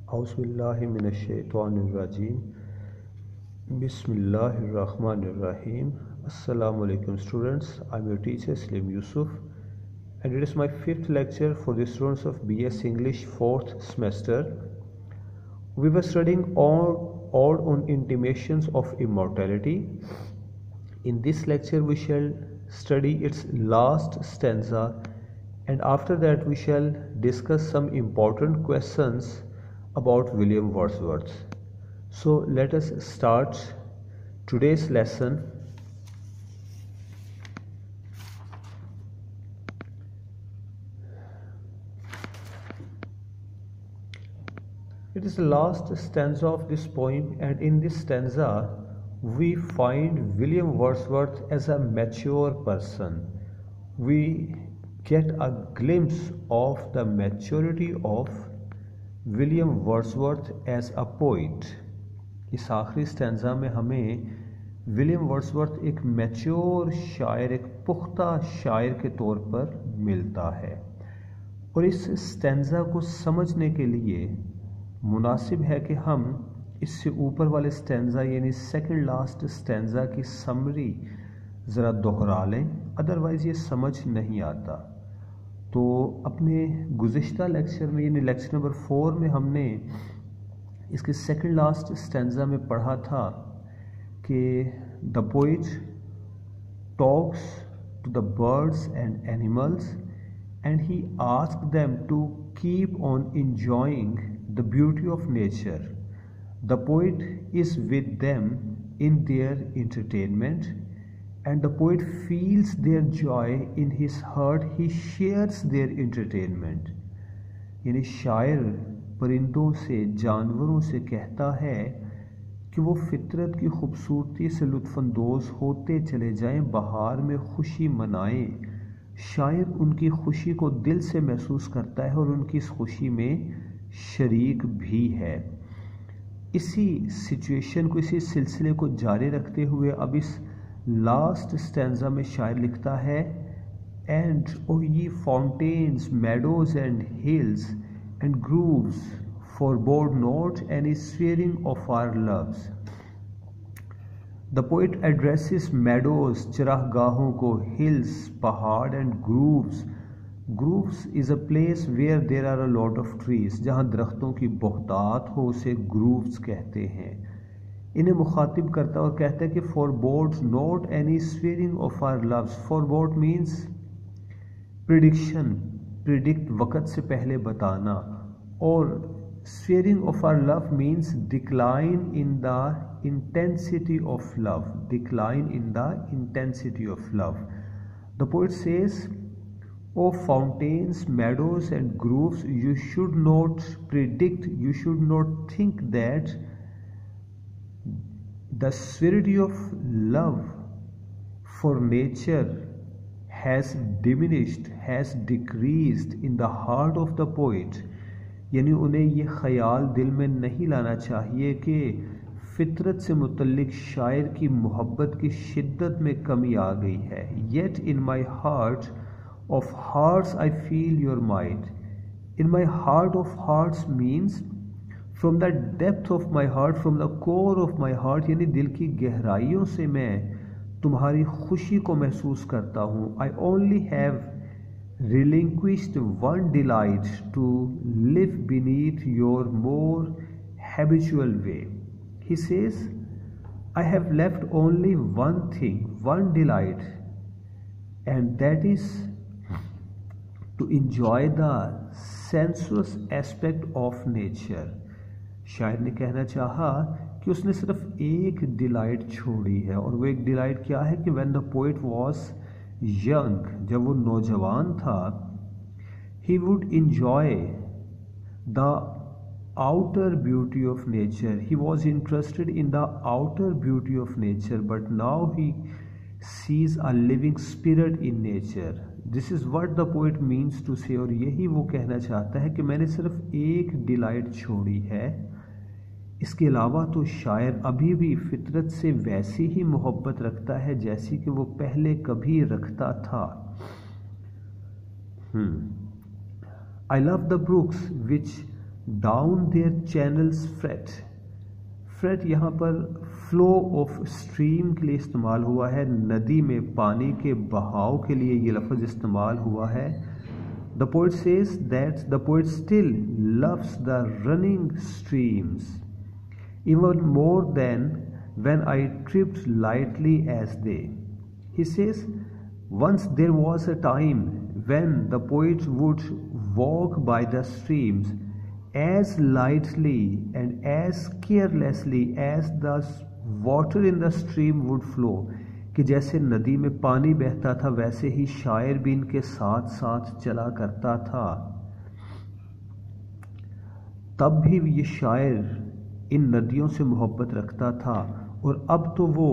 Auzubillahiminash-shaytanir-rajim. Bismillahir-rahmanir-rahim. Assalamu alaikum students. I'm your teacher Slim Yusuf, and it is my fifth lecture for the students of BS English fourth semester. We were studying all on intimations of immortality. In this lecture we shall study its last stanza, and after that we shall discuss some important questions about William Wordsworth. So let us start today's lesson. It is the last stanza of this poem, and in this stanza we find William Wordsworth as a mature person. We get a glimpse of the maturity of William Wordsworth as a poet. इस आखिरी stanza में हमें William Wordsworth एक mature शायर, एक पुख्ता शायर के तौर पर मिलता है। और इस स्टैंजा को समझने के लिए मुनासिब है कि हम इससे ऊपर वाले स्टैंजा यानी सेकंड लास्ट स्टैंजा की समरी ज़रा दोहरा लें, अदरवाइज़ ये समझ नहीं आता। तो अपने गुज़िश्ता लेक्चर में यानी लेक्चर नंबर 4 में हमने इसके सेकंड लास्ट स्टैंजा में पढ़ा था कि the poet talks to the birds and animals and he asked them to keep on enjoying the beauty of nature. The poet is with them in their entertainment and the poet feels their joy in his heart, he shares their entertainment। यानी शायर परिंदों से, जानवरों से कहता है कि वो फितरत की खूबसूरती से लुत्फ़अंदोज़ होते चले जाएं, बहार में खुशी मनाएं। शायर उनकी खुशी को दिल से महसूस करता है और उनकी इस खुशी में शरीक भी है। इसी सिचुएशन को, इसी सिलसिले को जारी रखते हुए अब इस लास्ट स्टैंजा में शायर लिखता है, and O ye fountains meadows and hills and groves forbode not any severing of our loves. The poet addresses meadows, चरागाहों को, हिल्स पहाड़, and groves. Groves is a place where there are a lot of trees, जहाँ दरख्तों की बहुतात हो उसे grooves कहते हैं। इन्हें मुखातिब करता और कहता है कि forebode not any severing of our loves. Forebode means prediction, predict वक़्त से पहले बताना, और severing of our love means decline in the intensity of love, decline in the intensity of love. The poet says, O fountains meadows and groves, you should not predict, you should not think that the severity of love for nature has diminished, has decreased in the heart of the poet। यानी उन्हें ये ख्याल दिल में नहीं लाना चाहिए कि फितरत से मुतल्लिक शायर की मोहब्बत की शिद्दत में कमी आ गई है। Yet in my heart of hearts I feel your might। In my heart of hearts means from the depth of my heart, from the core of my heart, यानी दिल की गहराइयों से मैं तुम्हारी खुशी को महसूस करता हूँ। I only have relinquished one delight to live beneath your more habitual way. He says, I have left only one thing, one delight, and that is to enjoy the sensuous aspect of nature. शायर ने कहना चाहा कि उसने सिर्फ एक delight छोड़ी है, और वो एक डिलाइट क्या है कि when the poet was young, जब वो नौजवान था, he would enjoy the outer beauty of nature, he was interested in the outer beauty of nature, but now he sees a living spirit in nature. This is what the poet means to say, और यही वो कहना चाहता है कि मैंने सिर्फ एक डिलाइट छोड़ी है, इसके अलावा तो शायर अभी भी फितरत से वैसी ही मोहब्बत रखता है जैसी कि वो पहले कभी रखता था। I love the brooks which down their channels fret. Fret यहाँ पर फ्लो ऑफ स्ट्रीम के लिए इस्तेमाल हुआ है, नदी में पानी के बहाव के लिए ये लफ्ज़ इस्तेमाल हुआ है। The poet says that the poet still loves the running streams even more than when I tripped lightly as they. He says, once there was a time when the poet would walk by the streams as lightly and as carelessly as the water in the stream would flow, कि जैसे नदी में पानी बहता था वैसे ही शायर भी इनके साथ साथ चला करता था। तब भी ये शायर इन नदियों से मोहब्बत रखता था और अब तो वो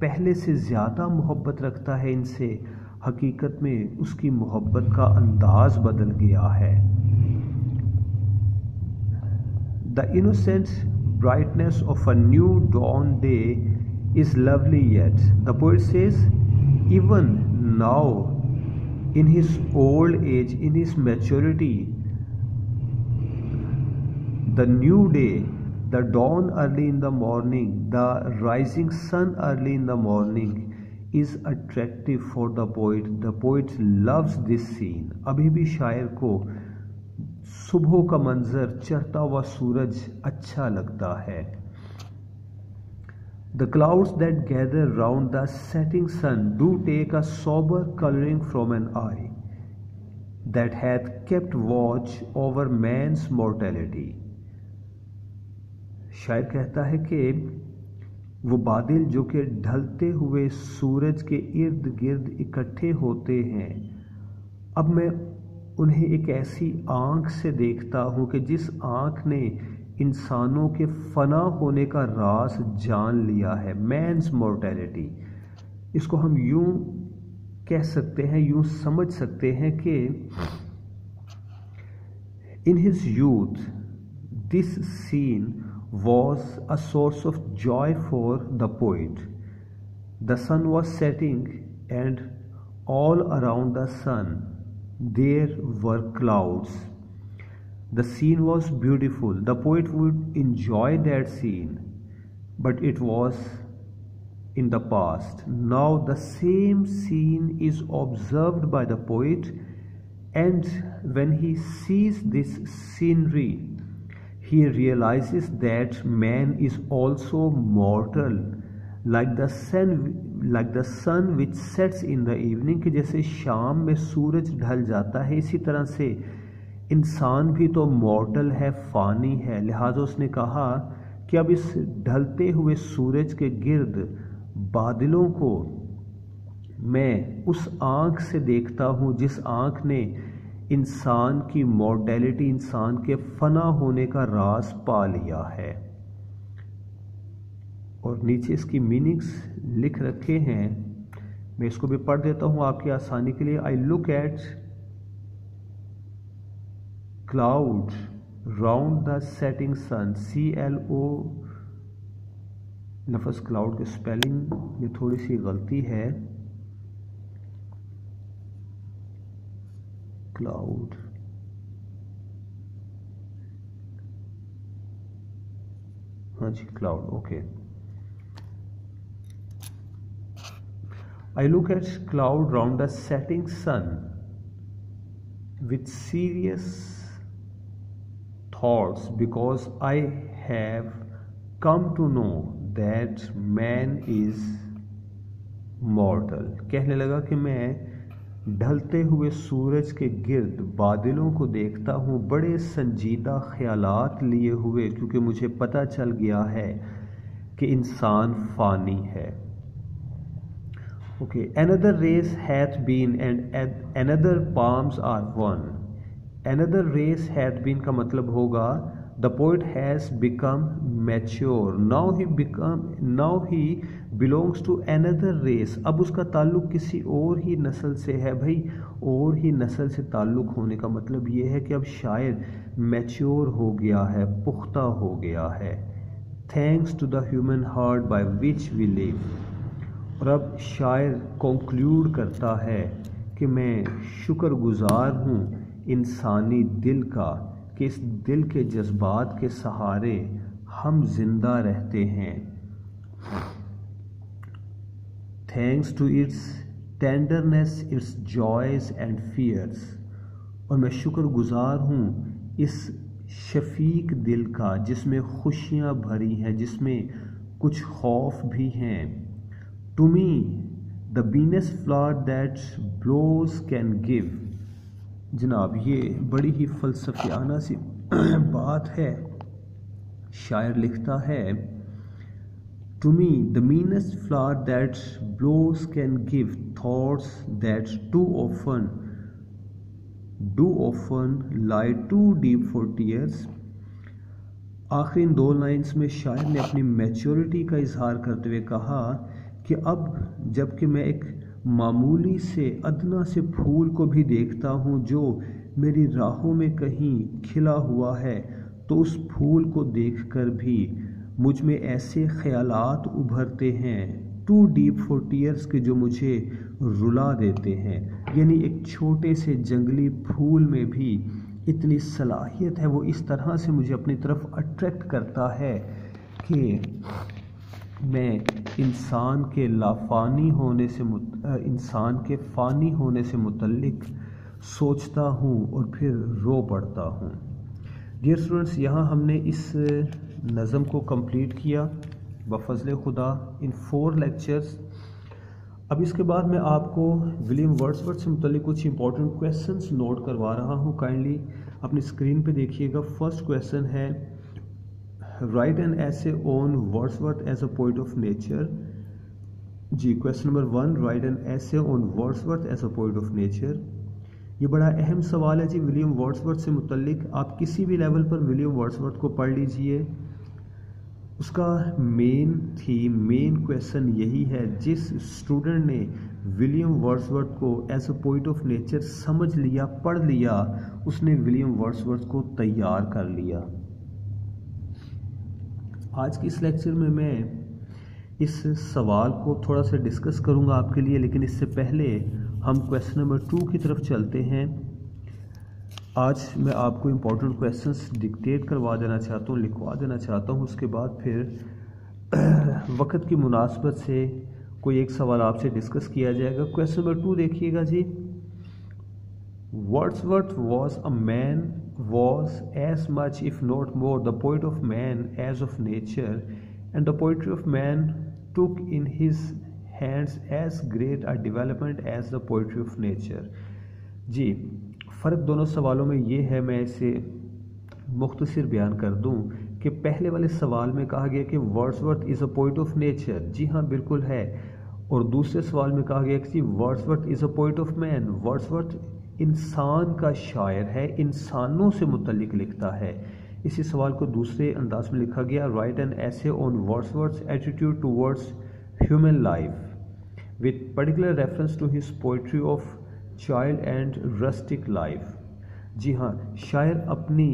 पहले से ज़्यादा मोहब्बत रखता है इनसे। हकीकत में उसकी मोहब्बत का अंदाज बदल गया है। The innocent brightness of a new dawn day is lovely yet. The poet says, even now in his old age, in his maturity, the new day, the dawn early in the morning, the rising sun early in the morning is attractive for the poet. The poet loves this scene. अभी भी शायर को सुबह का मंजर, चढ़ता हुआ सूरज अच्छा लगता है। The clouds that gather round the setting sun do take a sober coloring from an eye that hath kept watch over man's mortality. शायर कहता है कि वो बादल जो कि ढलते हुए सूरज के इर्द गिर्द इकट्ठे होते हैं, अब मैं उन्हें एक ऐसी आँख से देखता हूँ कि जिस आँख ने इंसानों के फना होने का राज जान लिया है। मैन्स मॉर्टेलिटी, इसको हम यूँ कह सकते हैं, यूँ समझ सकते हैं कि in his youth this scene was a source of joy for the poet. The sun was setting and all around the sun there were clouds. The scene was beautiful. The poet would enjoy that scene, but it was in the past. Now the same scene is observed by the poet, and when he sees this scenery, he realizes that man is also mortal, like the sun which sets in the evening, कि जैसे शाम में सूरज ढल जाता है, इसी तरह से इंसान भी तो मॉर्टल है, फ़ानी है। लिहाजा उसने कहा कि अब इस ढलते हुए सूरज के गिर्द बादलों को मैं उस आँख से देखता हूँ जिस आँख ने इंसान की मॉर्टेलिटी, इंसान के फना होने का राज पा लिया है। और नीचे इसकी मीनिंग्स लिख रखे हैं, मैं इसको भी पढ़ देता हूँ आपकी आसानी के लिए। I look at cloud round the setting sun. CLO लफ्ज़ क्लाउड के स्पेलिंग में थोड़ी सी गलती है। क्लाउड, हाँ जी cloud, okay. I look at cloud round the setting sun with serious thoughts because I have come to know that man is mortal. कहने लगा कि मैं ढलते हुए सूरज के गिर्द बादलों को देखता हूँ बड़े संजीदा ख्यालात लिए हुए, क्योंकि मुझे पता चल गया है कि इंसान फ़ानी है। Okay, another race hath been and another palms are won. Another race hath been का मतलब होगा the poet has become mature. Now he belongs to another race. अब उसका ताल्लुक किसी और ही नस्ल से है। भाई, और ही नस्ल से ताल्लुक होने का मतलब ये है कि अब शायर मैच्योर हो गया है, पुख्ता हो गया है। Thanks to the human heart by which we live. और अब शायर कंक्लूड करता है कि मैं शुक्रगुजार हूँ इंसानी दिल का कि इस दिल के जज्बात के सहारे हम जिंदा रहते हैं। Thanks to its tenderness, its joys and fears. और मैं शुक्रगुजार हूँ इस शफीक दिल का जिसमें खुशियाँ भरी हैं, जिसमें कुछ खौफ भी हैं। To me the meanest flower that blows can give. जनाब ये बड़ी ही फ़लसफ़ियाना सी बात है। शायर लिखता है, to me the meanest flower that blows can give thoughts that do often lie too deep for tears। आखिरी इन 2 लाइन्स में शायर ने अपनी मैच्योरिटी का इजहार करते हुए कहा कि अब जबकि मैं एक मामूली से अदना से फूल को भी देखता हूँ जो मेरी राहों में कहीं खिला हुआ है, तो उस फूल को देखकर भी मुझ में ऐसे ख्यालात उभरते हैं टू डीप फॉर टीयर्स के जो मुझे रुला देते हैं। यानी एक छोटे से जंगली फूल में भी इतनी सलाहियत है, वो इस तरह से मुझे अपनी तरफ अट्रैक्ट करता है कि मैं इंसान के लाफानी होने से इंसान के फ़ानी होने से मुतल्लिक सोचता हूँ और फिर रो पड़ता हूँ। डियर स्टूडेंट्स, यहाँ हमने इस नज़म को कंप्लीट किया बफ़ज़ल खुदा इन 4 लेक्चर्स। अब इसके बाद मैं आपको विलियम वर्ड्सवर्थ से मुतल्लिक कुछ इंपॉर्टेंट क्वेश्चंस नोट करवा रहा हूँ। काइंडली अपनी स्क्रीन पे देखिएगा। फर्स्ट क्वेश्चन है, write an essay on Wordsworth as a poet of nature. जी, question number 1, write an essay on Wordsworth as a poet of nature. ये बड़ा अहम सवाल है जी विलियम वर्ड्सवर्थ से मुतल्लिक। आप किसी भी लेवल पर विलियम वर्ड्सवर्थ को पढ़ लीजिए, उसका मेन थीम, मेन क्वेश्चन यही है। जिस स्टूडेंट ने विलियम वर्ड्सवर्थ को as a poet of nature समझ लिया, पढ़ लिया, उसने विलियम वर्ड्सवर्थ को तैयार कर लिया। आज की इस लेक्चर में मैं इस सवाल को थोड़ा सा डिस्कस करूंगा आपके लिए, लेकिन इससे पहले हम क्वेश्चन नंबर 2 की तरफ चलते हैं। आज मैं आपको इम्पोर्टेंट क्वेश्चंस डिक्टेट करवा देना चाहता हूँ, लिखवा देना चाहता हूँ। उसके बाद फिर वक्त की मुनासबत से कोई एक सवाल आपसे डिस्कस किया जाएगा। क्वेश्चन नंबर 2 देखिएगा जी। Wordsworth was as much if not more the poet of man as of nature, and the poetry of man took in his hands as great a development as the poetry of nature। जी, फ़र्क दोनों सवालों में ये है, मैं इसे मुख्तसर बयान कर दूं कि पहले वाले सवाल में कहा गया कि Wordsworth is a poet of nature. जी हाँ, बिल्कुल है। और दूसरे सवाल में कहा गया कि Wordsworth is a poet of man. Wordsworth इंसान का शायर है, इंसानों से मुतल्लिक लिखता है। इसी सवाल को दूसरे अंदाज में लिखा गया, write an essay on Wordsworth's attitude towards human life with particular reference to his poetry of child and rustic life. जी हाँ, शायर अपनी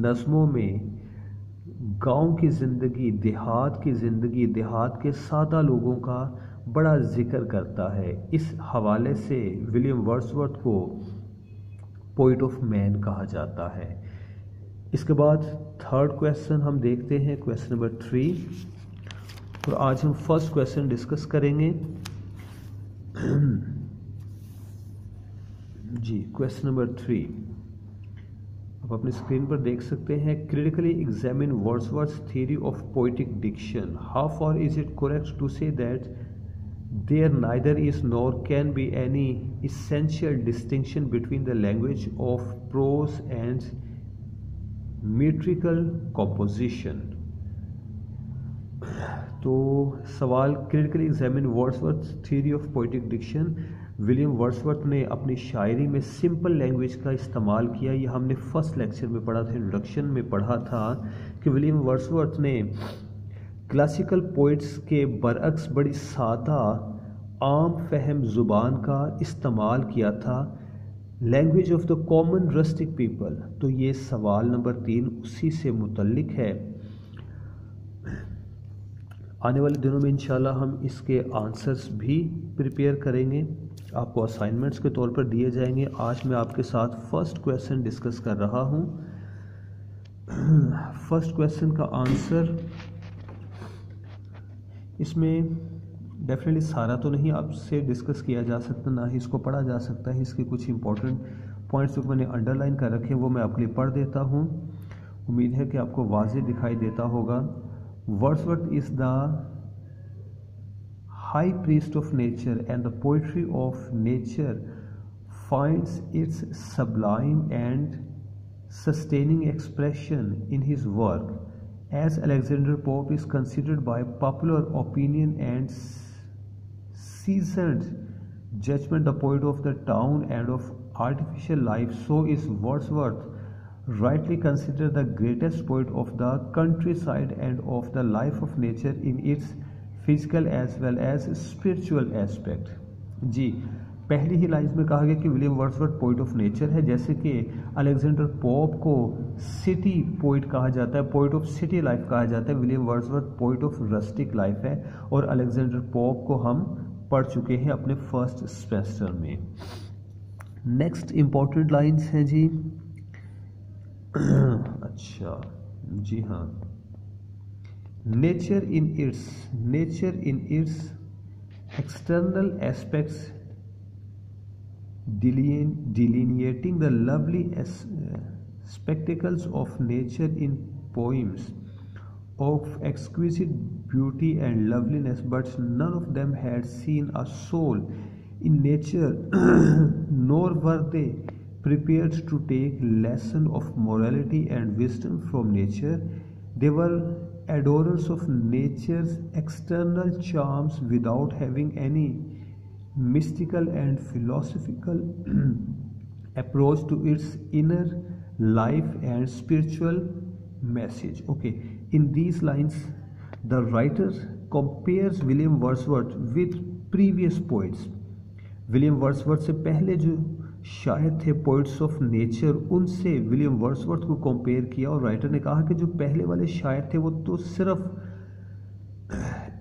नज़मों में गांव की ज़िंदगी, देहात की ज़िंदगी, देहात के सादा लोगों का बड़ा जिक्र करता है। इस हवाले से विलियम वर्ड्सवर्थ को पोइट ऑफ मैन कहा जाता है। इसके बाद थर्ड क्वेश्चन हम देखते हैं, क्वेश्चन नंबर 3। और आज हम फर्स्ट क्वेश्चन डिस्कस करेंगे। जी, क्वेश्चन नंबर 3 आप अपनी स्क्रीन पर देख सकते हैं। Critically examine Wordsworth's theory of poetic diction. How far is it correct to say that there neither is nor can be any essential distinction between the language of prose and metrical composition। तो सवाल, critically examine Wordsworth theory of poetic diction. William Wordsworth ने अपनी शायरी में simple language का इस्तेमाल किया। ये हमने फर्स्ट लेक्चर में पढ़ा था, इंट्रोडक्शन में पढ़ा था कि विलियम वर्ड्सवर्थ ने क्लासिकल पोइट्स के बरअक्स बड़ी सादा आम फहम ज़ुबान का इस्तेमाल किया था, language of the common rustic people. तो ये सवाल नंबर 3 उसी से मुतल्लिक है। आने वाले दिनों में इंशाल्लाह हम इसके आंसर्स भी प्रिपेयर करेंगे, आपको असाइनमेंट्स के तौर पर दिए जाएंगे। आज मैं आपके साथ फर्स्ट क्वेश्चन डिस्कस कर रहा हूँ। फर्स्ट क्वेश्चन का आंसर इसमें डेफिनेटली सारा तो नहीं आपसे डिस्कस किया जा सकता, ना ही इसको पढ़ा जा सकता है। इसके कुछ इंपॉर्टेंट पॉइंट्स जो मैंने अंडरलाइन कर रखे हैं वो मैं आपके लिए पढ़ देता हूँ। उम्मीद है कि आपको वाज़ेह दिखाई देता होगा। Wordsworth is the high priest of nature and the poetry of nature finds its sublime and sustaining expression in his work, as Alexander Pope is considered by popular opinion and seasoned judgment the poet of the town and of artificial life, so is Wordsworth rightly considered the greatest poet of the countryside and of the life of nature in its physical as well as spiritual aspect। जी, पहली ही lines में कहा गया कि William Wordsworth poet of nature है। जैसे कि Alexander pope को city poet कहा जाता है, पोइट ऑफ सिटी लाइफ कहा जाता है, William Wordsworth poet of rustic life है। और अलेक्जेंडर पोप को हम पढ़ चुके हैं अपने फर्स्ट सेमेस्टर में। नेक्स्ट इंपॉर्टेंट लाइन्स हैं जी। अच्छा जी हाँ, nature in its external aspects delineating the lovely spectacles of nature in poems of exquisite beauty and loveliness, but none of them had seen a soul in nature nor were they prepared to take lesson of morality and wisdom from nature. They were adorers of nature's external charms without having any mystical and philosophical approach to its inner life and spiritual message। Okay, in these lines the writer compares William Wordsworth with previous poets। William Wordsworth से पहले जो शायर थे poets of nature, उनसे William Wordsworth को compare किया। और writer ने कहा कि जो पहले वाले शायर थे वो तो सिर्फ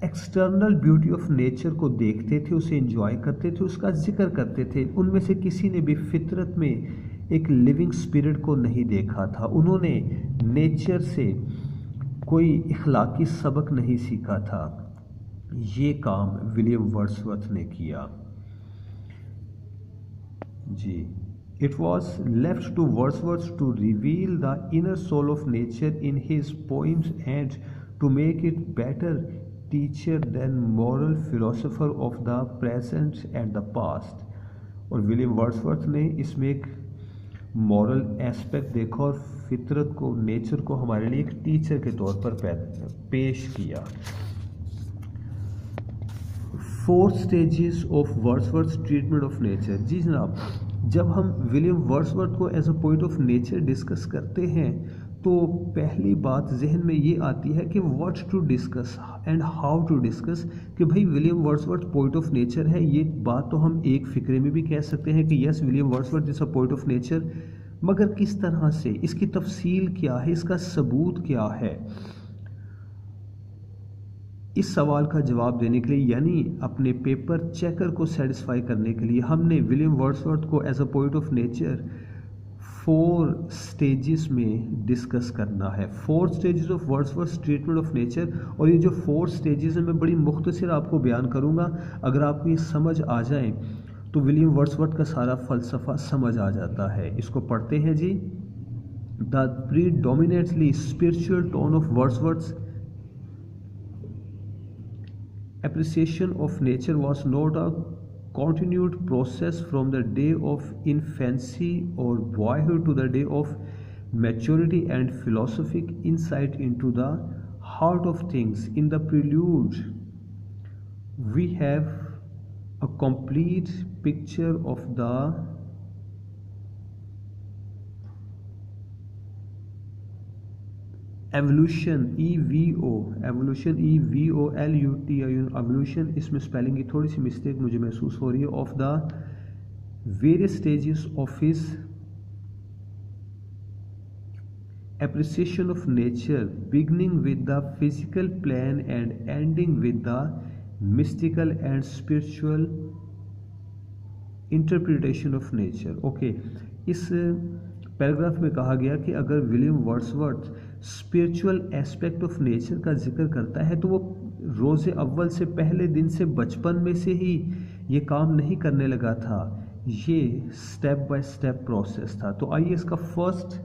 एक्सटर्नल ब्यूटी ऑफ नेचर को देखते थे, उसे एंजॉय करते थे, उसका जिक्र करते थे। उनमें से किसी ने भी फितरत में एक लिविंग स्पिरिट को नहीं देखा था। उन्होंने नेचर से कोई इखलाकी सबक नहीं सीखा था। ये काम विलियम वर्ड्सवर्थ ने किया जी। It was left to Wordsworth to reveal the inner soul of nature in his poems and to make it better teacher than moral philosopher of the present and the past। और William Wordsworth ने इसमें एक moral aspect देखा और फितरत को, nature को हमारे लिए एक टीचर के तौर पर पेश किया। 4 stages of Wordsworth treatment of nature. जी जनाब, जब हम विलियम वर्ड्सवर्थ को as a poet of nature discuss करते हैं तो पहली बात जहन में ये आती है कि what to discuss and how to discuss. कि भाई William Wordsworth poet of nature है, ये बात तो हम एक फिक्रे में भी कह सकते हैं कि yes William Wordsworth is a poet of nature, मगर किस तरह से, इसकी तफसील क्या है, इसका सबूत क्या है, इस सवाल का जवाब देने के लिए यानी अपने पेपर चेकर को सेटिस्फाई करने के लिए हमने विलियम वर्ड्सवर्थ को as a poet of nature 4 stages में डिस्कस करना है। 4 stages of Wordsworth treatment of nature. और ये जो 4 स्टेजेस हैं मैं बड़ी मुख्तसर आपको बयान करूँगा। अगर आपको ये समझ आ जाए तो विलियम वर्ड्सवर्थ का सारा फ़लसफ़ा समझ आ जाता है। इसको पढ़ते हैं जी। The predominantly spiritual tone of Wordsworth appreciation of nature was not a continued process from the day of infancy or boyhood to the day of maturity and philosophic insight into the heart of things. In the prelude, we have a complete picture of the evolution evolution evolution, इसमें spelling की थोड़ी सी mistake मुझे महसूस हो रही है। Of the various stages of his appreciation of nature beginning with the physical plan and ending with the mystical and spiritual interpretation of nature. Okay, इस paragraph में कहा गया कि अगर William Wordsworth spiritual aspect of nature का जिक्र करता है तो वो रोज़े अव्वल से पहले दिन से बचपन में से ही ये काम नहीं करने लगा था, ये स्टेप बाय स्टेप प्रोसेस था। तो आइए इसका फर्स्ट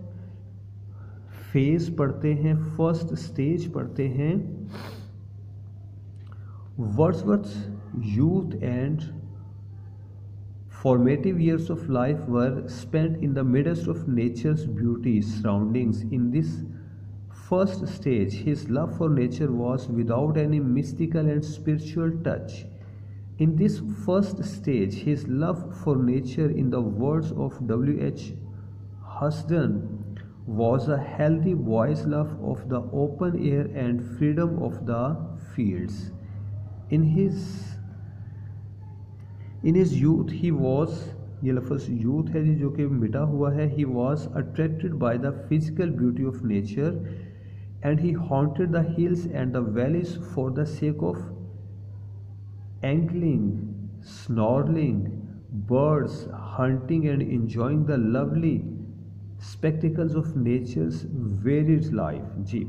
फेज पढ़ते हैं, फर्स्ट स्टेज पढ़ते हैं। Wordsworth youth and formative years of life were spent in the midst of nature's beauty surroundings. In this first stage, his love for nature was without any mystical and spiritual touch. In this first stage, his love for nature, in the words of W.H. Huston, was a healthy boy's love of the open air and freedom of the fields. In his youth he was, ये लफ्ज़ youth है जी जो कि मिटा हुआ है, he was attracted by the physical beauty of nature and he haunted the hills and the valleys for the sake of angling, snorkeling, birds, hunting and enjoying the lovely spectacles of nature's varied life। जी,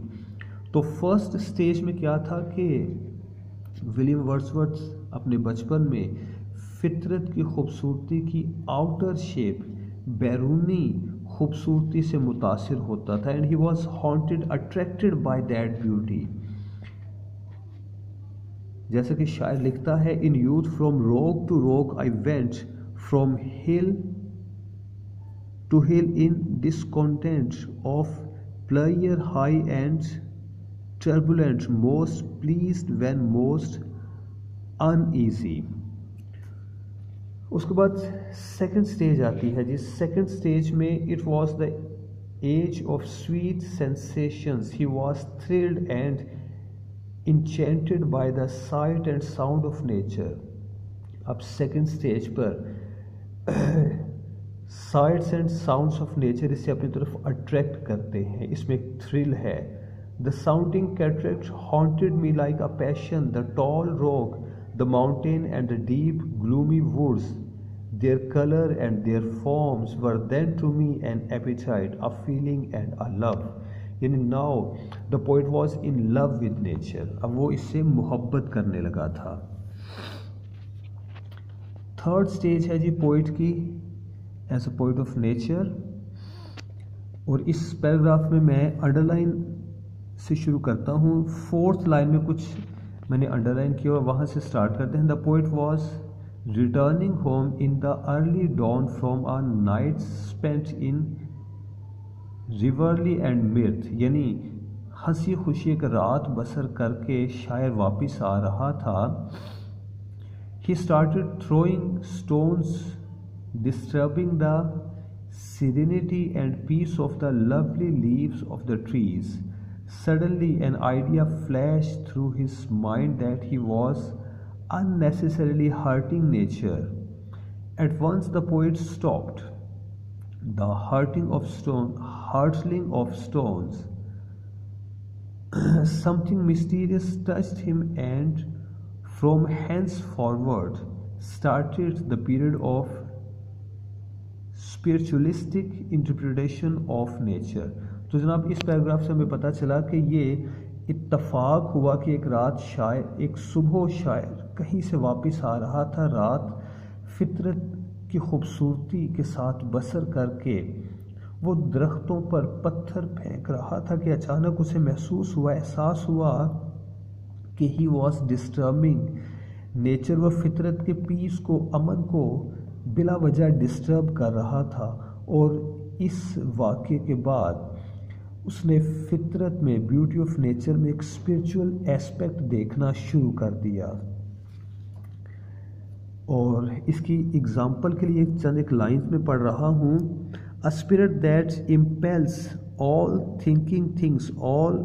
तो first stage में क्या था कि William Wordsworth अपने बचपन में फितरत की खूबसूरती की आउटर शेप, बैरूनी खूबसूरती से मुतासिर होता था and he was haunted, attracted by that beauty. जैसा कि शायर लिखता है, in youth from rock to rock I went, from hill to hill in discontent of player high and turbulent, most pleased when most uneasy. उसके बाद second stage आती है जी। सेकंड स्टेज में it was the age of sweet sensations, he was thrilled and enchanted by the sight and sound of nature। अब second stage पर sites and sounds of nature इसे अपनी तरफ अट्रैक्ट करते हैं, इसमें एक थ्रिल है। The sounding cataract haunted me like a passion, the tall rock, the mountain and the deep gloomy woods, their color and their forms were then to me an appetite, a feeling and a love। यानी now the poet was in love with nature, अब वो इससे मोहब्बत करने लगा था। Third stage है जी पोइट की as a poet of nature, और इस पैराग्राफ में मैं अंडरलाइन से शुरू करता हूँ। फोर्थ लाइन में कुछ मैंने अंडरलाइन किया और वहाँ से स्टार्ट करते हैं। The poet was returning home in the early dawn from a night spent in revelry and mirth, यानी हंसी खुशी एक रात बसर करके शायर वापस आ रहा था। He started throwing stones disturbing the serenity and peace of the lovely leaves of the trees। Suddenly an idea flashed through his mind that he was unnecessarily hurting nature. At once the poet stopped the hurtling of stones. Something mysterious touched him, and from henceforward started the period of spiritualistic interpretation of nature. तो जनाब इस paragraph से हमें पता चला कि ये इत्तफाक हुआ कि एक रात शायर, एक सुबह शायर कहीं से वापस आ रहा था, रात फितरत की खूबसूरती के साथ बसर करके वो दरख्तों पर पत्थर फेंक रहा था कि अचानक उसे महसूस हुआ, एहसास हुआ कि ही वॉज डिस्टर्बिंग नेचर, व फितरत के पीस को, अमन को बिला वजह डिस्टर्ब कर रहा था। और इस वाक़े के बाद उसने फितरत में, ब्यूटी ऑफ नेचर में एक स्पिरिचुअल एस्पेक्ट देखना शुरू कर दिया। और इसकी एग्जाम्पल के लिए चंद एक लाइन्स में पढ़ रहा हूँ। A spirit that impels all thinking things, all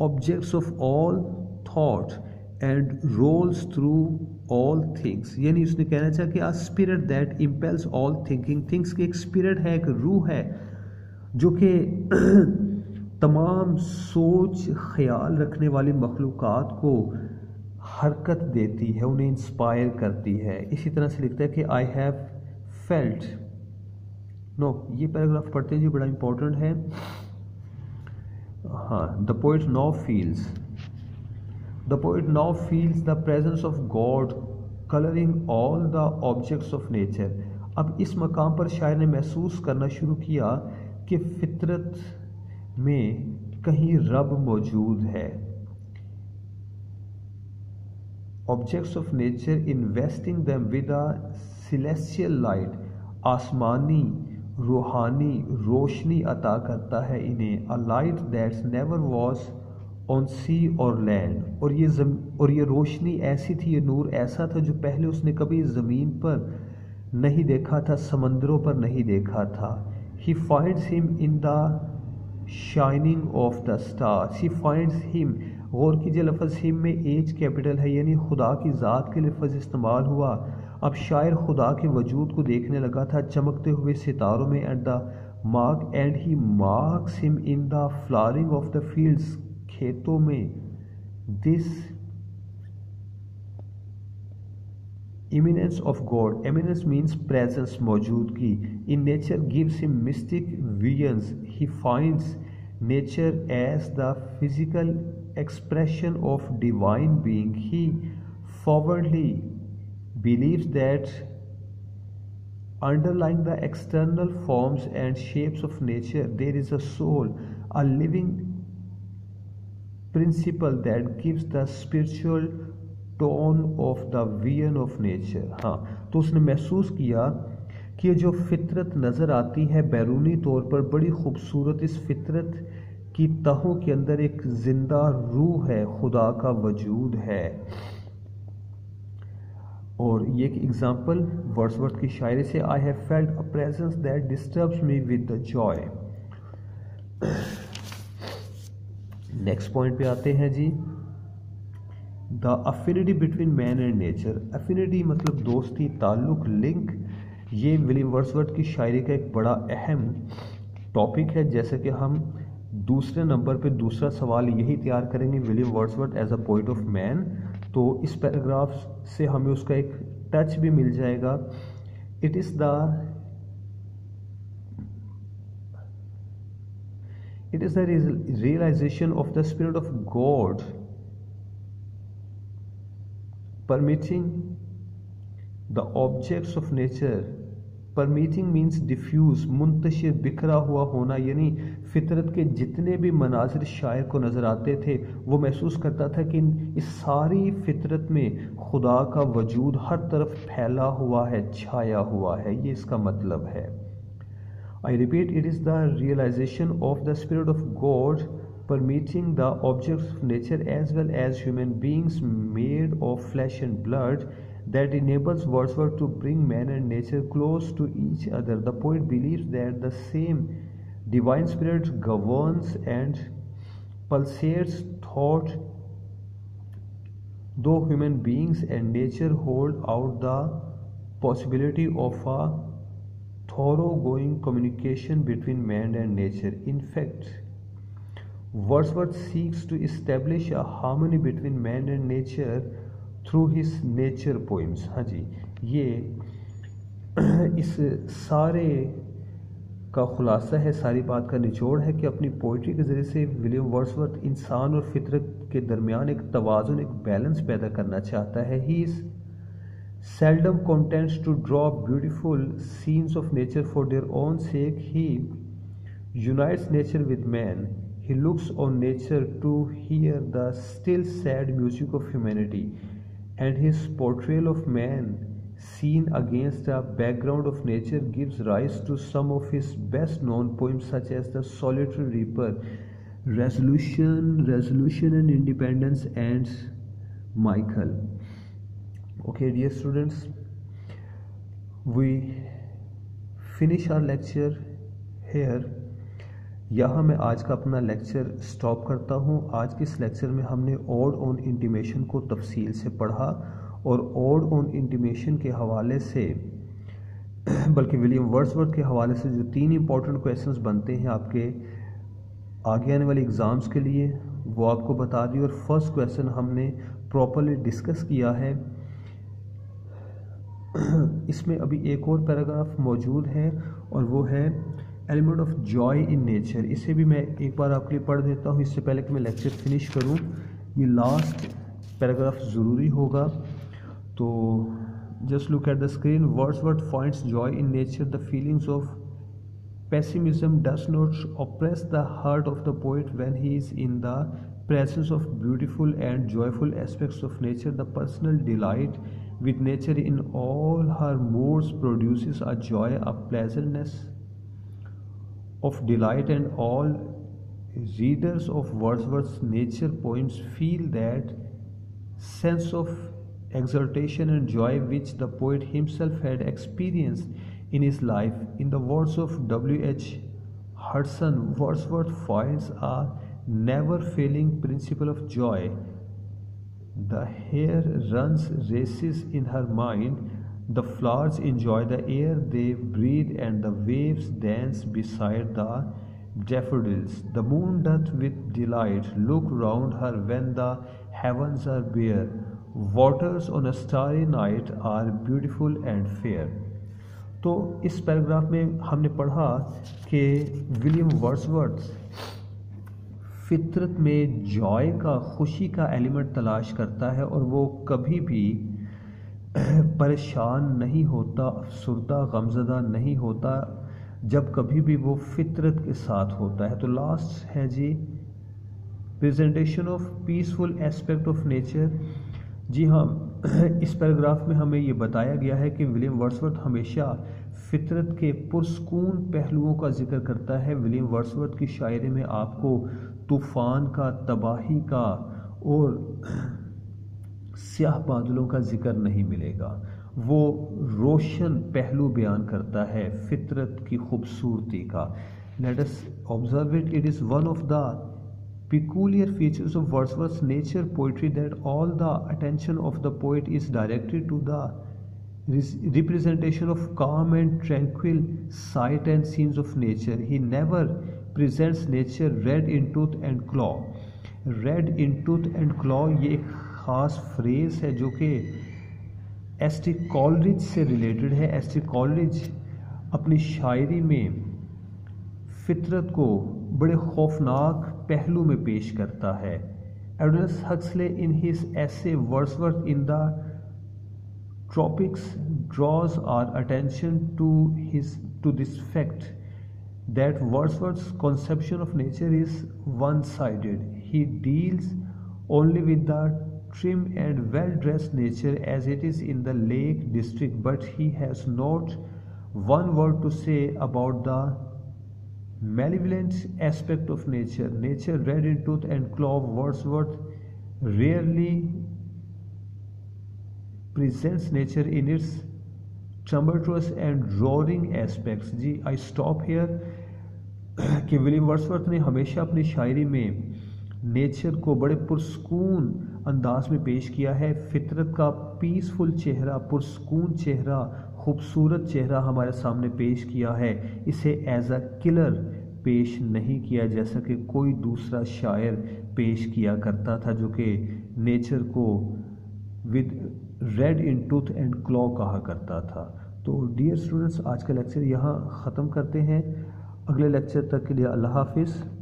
objects of all thought and rolls through all things, यानी उसने कहना चाहा कि a spirit that impels all thinking things, की एक स्पिरिट है, एक रूह है जो कि तमाम सोच ख्याल रखने वाली मखलूक़ात को हरकत देती है, उन्हें इंस्पायर करती है। इसी तरह से लिखता है कि आई हैव फेल्ट नो, ये पैराग्राफ पढ़ते हैं जी, बड़ा इंपॉर्टेंट है। हाँ, the poet now feels the presence of God colouring all the objects of nature. अब इस मकाम पर शायर ने महसूस करना शुरू किया कि फितरत में कहीं रब मौजूद है। Objects of nature investing them with a celestial light, आसमानी रूहानी रोशनी अता करता है इन्हें। A light that's never was on sea or land, और ये रोशनी ऐसी थी, ये नूर ऐसा था जो पहले उसने कभी ज़मीन पर नहीं देखा था, समंदरों पर नहीं देखा था। He finds him in the shining of the stars, he finds him. गौर कीजिए, लफ्ज़ हिम में एच कैपिटल है, यानी खुदा की ज़ात के लफ्ज़ इस्तेमाल हुआ। अब शायर खुदा के वजूद को देखने लगा था चमकते हुए सितारों में। And he marks him in the flowering of the fields, खेतों में। This immanence of God, eminence means presence, मौजूदगी, in nature gives him mystic visions. He finds nature as the physical expression of divine being. He fervently believes that underlying the external forms and shapes of nature there is a soul, a living principle that gives the spiritual tone of the vision of nature. हाँ, तो उसने महसूस किया कि जो फितरत नज़र आती है बैरूनी तौर पर बड़ी खूबसूरत, इस फितरत की तहों के अंदर एक जिंदा रूह है, खुदा का वजूद है। और ये एक एग्जाम्पल वर्ड्सवर्थ की शायरी से, I have felt a presence that disturbs me with the joy. Next point पे आते हैं जी, the affinity between man and nature. Affinity मतलब दोस्ती, ताल्लुक, लिंक। ये विलियम वर्ड्सवर्थ की शायरी का एक बड़ा अहम टॉपिक है। जैसे कि हम दूसरे नंबर पे दूसरा सवाल यही तैयार करेंगे, William Wordsworth as a poet of man. तो इस पैराग्राफ से हमें उसका एक टच भी मिल जाएगा। It is the realisation of the spirit of God permitting the objects of nature. Permitting means diffuse, मुंतशिर, बिखरा हुआ होना, यानी फितरत के जितने भी मनाजिर शायर को नज़र आते थे वो महसूस करता था कि इस सारी फितरत में खुदा का वजूद हर तरफ फैला हुआ है, छाया हुआ है। ये इसका मतलब है। I repeat, it is the realisation of the spirit of God permitting the objects of nature as well as human beings made of flesh and blood that enables Wordsworth to bring man and nature close to each other. The poet believes that the same divine spirit governs and pulsates thought, though human beings and nature hold out the possibility of a thoroughgoing communication between man and nature. In fact, Wordsworth seeks to establish a harmony between man and nature through his nature poems. हाँ जी, ये इस सारे का खुलासा है, सारी बात का निचोड़ है कि अपनी पोइट्री के ज़रिए से विलियम वर्ड्सवर्थ इंसान और फितरत के दरमियान एक तवाज़ुन, एक बैलेंस पैदा करना चाहता है। He is seldom contents to draw beautiful scenes of nature for their own sake. He unites nature with man. He looks on nature to hear the still sad music of humanity. And his portrayal of man seen against a background of nature gives rise to some of his best known poems such as The Solitary Reaper, Resolution and Independence, and Michael. Okay, dear students, we finish our lecture here. यहाँ मैं आज का अपना lecture stop करता हूँ। आज के इस लेक्चर में हमने ऑड ऑन इंटीमेशन को तफसील से पढ़ा और ऑड ऑन इंटीमेशन के हवाले से, बल्कि विलियम वर्ड्सवर्थ के हवाले से जो 3 इंपॉर्टेंट क्वेश्चंस बनते हैं आपके आगे आने वाले एग्ज़ाम्स के लिए, वो आपको बता दी। और फर्स्ट क्वेश्चन हमने प्रॉपरली डिस्कस किया है। इसमें अभी एक और पैराग्राफ मौजूद है और वो है element of joy in nature. इसे भी मैं एक बार आपके लिए पढ़ देता हूँ इससे पहले कि मैं लेक्चर फिनिश करूँ। ये लास्ट पैराग्राफ ज़रूरी होगा, तो just look at the screen. Wordsworth finds joy in nature, the feelings of pessimism does not oppress the heart of the poet when he is in the presence of beautiful and joyful aspects of nature. The personal delight with nature in all her moods produces a joy, a pleasantness of delight, and all readers of Wordsworth's nature poems feel that sense of exultation and joy which the poet himself had experienced in his life. In the words of W.H. Hudson, Wordsworth finds a never-failing principle of joy. The hair runs races in her mind, the flowers enjoy the air they breathe, and the waves dance beside the daffodils. The moon doth with delight look round her when the heavens are bare. Waters on a starry night are beautiful and fair. तो इस paragraph में हमने पढ़ा कि William Wordsworth फितरत में Joy का, खुशी का एलिमेंट तलाश करता है और वो कभी भी परेशान नहीं होता, अफसरदा गमज़दा नहीं होता जब कभी भी वो फितरत के साथ होता है। तो लास्ट है जी presentation of peaceful aspect of nature. जी हाँ, इस पैराग्राफ में हमें ये बताया गया है कि विलियम वर्ड्सवर्थ हमेशा फितरत के पुरस्कून पहलुओं का जिक्र करता है। विलियम वर्ड्सवर्थ की शायरी में आपको तूफ़ान का, तबाही का और स्याह बादलों का जिक्र नहीं मिलेगा। वो रोशन पहलू बयान करता है फितरत की खूबसूरती का। Let us observe it. It is one of the peculiar features of Wordsworth's nature poetry that all the attention of the poet is directed to the representation of calm and tranquil sight and scenes of nature. He never presents nature red in tooth and claw. Red in tooth and claw ये एक ख़ास phrase है जो कि ST. Coleridge से related है। ST. Coleridge अपनी शायरी में फितरत को बड़े खौफनाक पहलू में पेश करता है। एडोनस Huxley in his essay Wordsworth in the Tropics draws our attention to this fact that Wordsworth's conception of nature is one-sided. He deals only with the trim and well-dressed nature as it is in the Lake District, but he has not one word to say about the malevolent aspect of nature. Nature red in tooth and claw. Wordsworth rarely presents nature in its tumultuous and roaring aspects. जी I stop here कि William Wordsworth ने हमेशा अपनी शायरी में nature को बड़े पुरस्कून अंदाज में पेश किया है। फितरत का पीसफुल चेहरा, पुरस्कून चेहरा, खूबसूरत चेहरा हमारे सामने पेश किया है। इसे एज अ किलर पेश नहीं किया जैसा कि कोई दूसरा शायर पेश किया करता था जो कि नेचर को with red in tooth and claw कहा करता था। तो डियर स्टूडेंट्स, आज का लेक्चर यहाँ ख़त्म करते हैं। अगले लेक्चर तक के लिए अल्लाह हाफिज़।